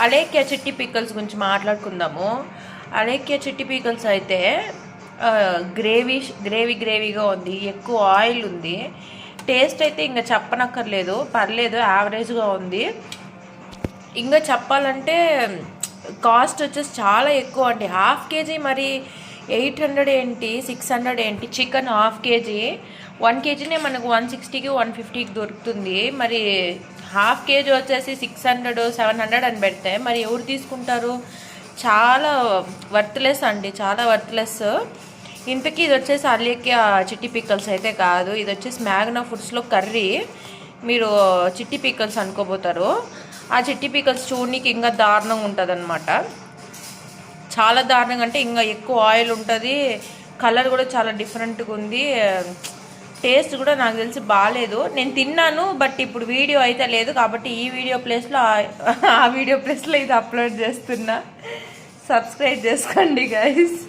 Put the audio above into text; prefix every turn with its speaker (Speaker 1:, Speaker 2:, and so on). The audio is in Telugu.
Speaker 1: అలేఖ్య చిట్టి పికల్స్ గురించి మాట్లాడుకుందాము. అలేఖ్య చిట్టి పికల్స్ అయితే గ్రేవీగా ఉంది, ఎక్కువ ఆయిల్ ఉంది. టేస్ట్ అయితే ఇంకా చెప్పనక్కర్లేదు, పర్లేదు, యావరేజ్గా ఉంది. ఇంకా చెప్పాలంటే కాస్ట్ వచ్చేసి చాలా ఎక్కువ అండి. హాఫ్ కేజీ మరి 800 ఏంటి, 600 ఏంటి? చికెన్ హాఫ్ కేజీ 1 కేజీనే మనకు 160కి 150కి దొరుకుతుంది. మరి హాఫ్ కేజీ వచ్చేసి 600 700 అని పెడితే మరి ఎవరు తీసుకుంటారు? చాలా వర్త్లెస్ అండి, చాలా వర్త్లెస్. ఇంతకీ ఇది వచ్చేసి అలేఖ్య చిట్టి పికల్స్ అయితే కాదు, ఇది వచ్చేసి మ్యాగ్నా ఫుడ్స్లో కర్రీ. మీరు చిట్టి పికల్స్ అనుకోబోతారు. ఆ చిట్టి పికల్స్ చూడడానికి ఇంకా దారుణంగా ఉంటుంది అనమాట. చాలా దారుణంగా అంటే ఇంకా ఎక్కువ ఆయిల్ ఉంటుంది, కలర్ కూడా చాలా డిఫరెంట్గా ఉంది. టేస్ట్ కూడా నాకు తెలిసి బాగాలేదు. నేను తిన్నాను, బట్ ఇప్పుడు వీడియో అయితే లేదు కాబట్టి ఈ వీడియో ప్లేస్లో ఆ వీడియో ప్లేస్లో ఇది అప్లోడ్ చేస్తున్నా. సబ్స్క్రైబ్ చేసుకోండి గైస్.